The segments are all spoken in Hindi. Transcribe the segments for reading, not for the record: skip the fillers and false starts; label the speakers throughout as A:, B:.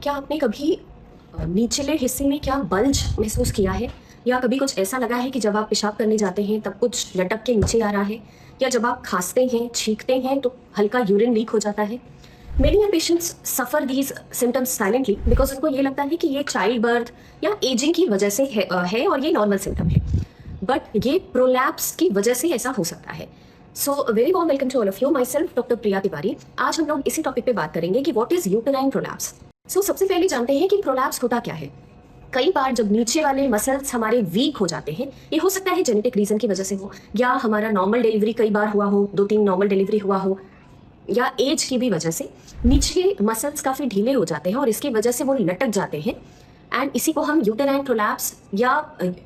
A: क्या आपने कभी निचले हिस्से में क्या बल्ज महसूस किया है, या कभी कुछ ऐसा लगा है कि जब आप पेशाब करने जाते हैं तब कुछ लटक के नीचे आ रहा है, या जब आप खांसते हैं छींकते हैं तो हल्का यूरिन लीक हो जाता है? Many patients suffer these symptoms silently because उनको ये लगता है कि ये चाइल्ड बर्थ या एजिंग की वजह से है और ये नॉर्मल सिम्टम है, बट ये प्रोलैप्स की वजह से ऐसा हो सकता है। So very warm welcome to all of you, myself doctor Priya Tiwari. आज हम लोग इसी टॉपिक पे बात करेंगे कि what is uterine prolapse. So सबसे पहले जानते हैं कि प्रोलैप्स होता क्या है। कई बार जब नीचे वाले मसल्स हमारे वीक हो जाते हैं, ये हो सकता है जेनेटिक रीजन की वजह से हो, या हमारा नॉर्मल डिलीवरी कई बार हुआ हो, 2-3 नॉर्मल डिलीवरी हुआ हो, या एज की भी वजह से नीचे मसल्स काफ़ी ढीले हो जाते हैं और इसकी वजह से वो लटक जाते हैं। एंड इसी को हम यूटेराइन प्रोलैप्स या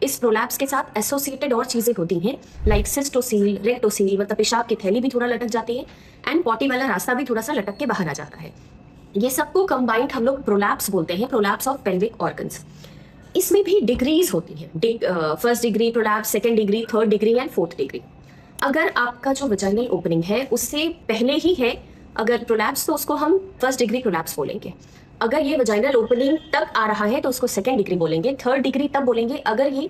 A: इस प्रोलैप्स के साथ एसोसिएटेड और चीज़ें होती हैं लाइक सिस्टोसील, रेक्टोसील, मतलब पेशाब की थैली भी थोड़ा लटक जाती है एंड पॉटी वाला रास्ता भी थोड़ा सा लटक के बाहर आ जाता है। ये सबको कंबाइंड हम लोग प्रोलैप्स बोलते हैं, प्रोलैप्स ऑफ पेल्विक ऑर्गन्स। इसमें भी डिग्रीज होती हैं, first degree prolapse, second degree, third degree and fourth degree. अगर आपका जो वजाइनल ओपनिंग है उससे पहले ही है अगर प्रोलैप्स, तो उसको हम फर्स्ट डिग्री प्रोलैप्स बोलेंगे। अगर ये वजाइनल ओपनिंग तक आ रहा है तो उसको सेकेंड डिग्री बोलेंगे। थर्ड डिग्री तब बोलेंगे अगर ये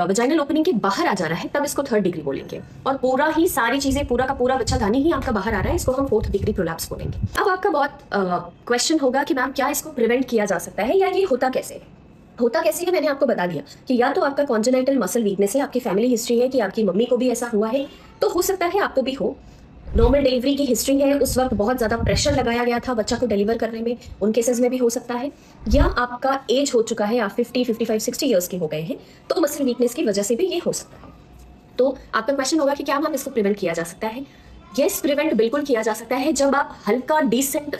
A: वजाइनल ओपनिंग के बाहर आ जा रहा है, तब इसको थर्ड डिग्री बोलेंगे। और पूरा ही सारी चीजें, पूरा का पूरा बच्चादानी ही आपका बाहर आ रहा है, इसको हम फोर्थ डिग्री प्रोलैप्स बोलेंगे। अब आपका बहुत क्वेश्चन होगा कि मैम क्या इसको प्रिवेंट किया जा सकता है, या ये होता कैसे है? होता कैसे है मैंने आपको बता दिया कि या तो आपका कॉन्जेनाइटल मसल वीकनेस है, आपकी फैमिली हिस्ट्री है कि आपकी मम्मी को भी ऐसा हुआ है, तो हो सकता है आपको भी हो। नॉर्मल डिलीवरी की हिस्ट्री है, उस वक्त बहुत ज़्यादा प्रेशर लगाया गया था बच्चा को डिलीवर करने में, उन केसेस में भी हो सकता है। या आपका एज हो चुका है, आप 50, 55, 60 ईयर्स के हो गए हैं, तो मसल वीकनेस की वजह से भी ये हो सकता है। तो आपका क्वेश्चन होगा कि क्या हम इसको प्रिवेंट किया जा सकता है? यस, प्रिवेंट बिल्कुल किया जा सकता है। जब आप हल्का डिसेंट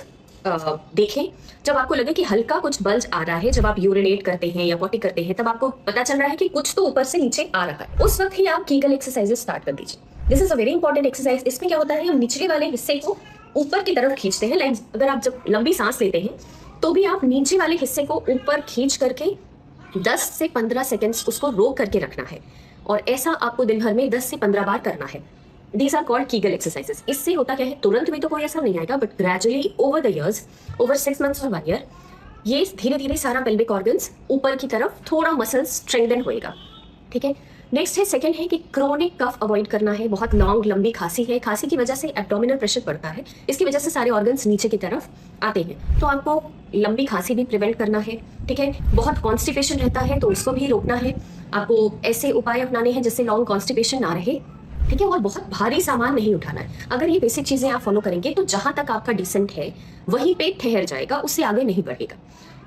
A: देखें, जब आपको लगे कि हल्का कुछ बल्ज आ रहा है, जब आप यूरिनेट करते हैं या पॉटी करते हैं, तब आपको पता चल रहा है कि कुछ तो ऊपर से नीचे आ रहा है, उस वक्त ही आप कीगल एक्सरसाइजेस स्टार्ट कर दीजिए। This is a very important exercise. इसमें क्या होता है, हम निचले वाले हिस्से को ऊपर की तरफ खींचते हैं। लाइक अगर आप जब लंबी सांस लेते हैं तो भी आप नीचे वाले हिस्से को ऊपर खींच करके 10 से 15 सेकेंड्स उसको रोक करके रखना है, और ऐसा आपको दिन भर में 10 से 15 बार करना है। These are called Kegel exercises. इससे होता क्या है, तुरंत में तो कोई असर नहीं आएगा, but gradually over the years, over 6 months और 1 year, ये धीरे धीरे सारा पेल्विक ऑर्गन्स ऊपर की तरफ थोड़ा मसल स्ट्रेंथन होएगा। ठीक है। नेक्स्ट है, सेकंड है कि क्रोनिक कफ अवॉइड करना है। बहुत लॉन्ग लंबी खांसी है, खांसी की वजह से एब्डोमिनल प्रेशर बढ़ता है, इसकी वजह से सारे ऑर्गन्स नीचे की तरफ आते हैं, तो आपको लंबी खांसी भी प्रिवेंट करना है। ठीक है। बहुत कॉन्स्टिपेशन रहता है तो उसको भी रोकना है। आपको ऐसे उपाय अपनाने हैं जिससे लॉन्ग कॉन्स्टिपेशन ना रहे। ठीक है। और बहुत भारी सामान नहीं उठाना है। अगर ये बेसिक चीजें आप फॉलो करेंगे तो जहां तक आपका डिसेंट है वहीं पे ठहर जाएगा, उससे आगे नहीं बढ़ेगा।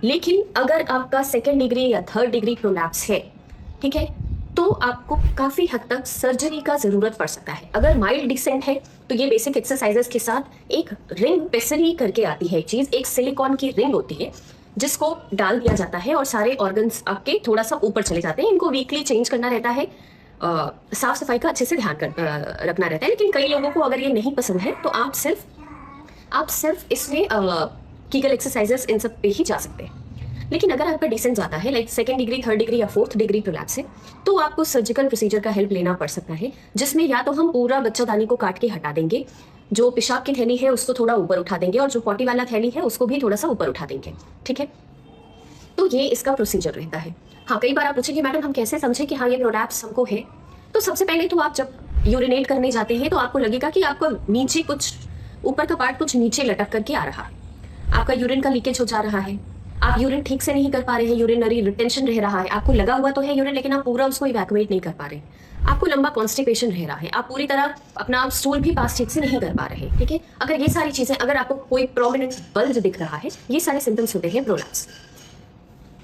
A: लेकिन अगर आपका सेकेंड डिग्री या थर्ड डिग्री प्रोलैप्स है, ठीक है, तो आपको काफी हद तक सर्जरी का जरूरत पड़ सकता है। अगर माइल्ड डिसेंट है तो ये बेसिक एक्सरसाइजेस के साथ एक रिंग पेसरी करके आती है चीज, एक सिलिकॉन की रिंग होती है जिसको डाल दिया जाता है और सारे ऑर्गन्स आपके थोड़ा सा ऊपर चले जाते हैं। इनको वीकली चेंज करना रहता है, साफ सफाई का अच्छे से ध्यान रखना रहता है। लेकिन कई लोगों को अगर ये नहीं पसंद है तो आप सिर्फ इसमें कीगल एक्सरसाइजेस इन सब पे ही जा सकते हैं। लेकिन अगर आपका डिसेंट ज़्यादा है, like second degree, third degree या फोर्थ डिग्री प्रोलैप्स है, तो आपको सर्जिकल प्रोसीजर का हेल्प लेना पड़ सकता है, जिसमें या तो हम पूरा बच्चादानी को काट के हटा देंगे, जो पेशाब की थैली है उसको थोड़ा ऊपर उठा देंगे, और जो पॉटी वाला थैली है उसको भी थोड़ा सा ऊपर उठा देंगे। ठीक है। तो ये इसका प्रोसीजर रहता है। हाँ, कई बार आप पूछेंगे मैडम हम कैसे समझे कि हाँ ये प्रोलैप्स हमको है? तो सबसे पहले तो आप जब यूरिनेट करने जाते हैं तो आपको लगेगा कि आपको नीचे कुछ, ऊपर का पार्ट कुछ नीचे लटक करके आ रहा है, आपका यूरिन का लीकेज हो जा रहा है, आप यूरिन ठीक से नहीं कर पा रहे हैं, यूरिनरी रिटेंशन रह रहा है, आपको लगा हुआ तो है यूरिन लेकिन आप पूरा उसको इवैक्यूएट नहीं कर पा रहे, आपको लंबा कॉन्स्टिपेशन रह रहा है, आप पूरी तरह अपना स्टूल भी पास ठीक से नहीं कर पा रहे। ठीक है। अगर ये सारी चीजें, अगर आपको कोई प्रोमिनेंट बल्ज दिख रहा है, ये सारे सिम्टम्स होते हैं प्रोलैप्स।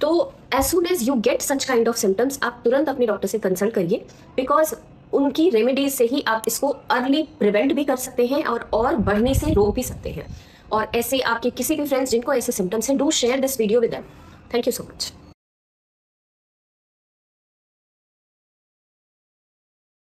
A: तो as soon as you get such kind of symptoms, आप तुरंत अपने डॉक्टर से कंसल्ट करिए, बिकॉज उनकी रेमेडीज से ही आप इसको अर्ली प्रिवेंट भी कर सकते हैं और बढ़ने से रोक भी सकते हैं। और ऐसे आपके किसी भी फ्रेंड्स जिनको ऐसे सिम्टम्स हैं, do share this video with them. Thank you so much.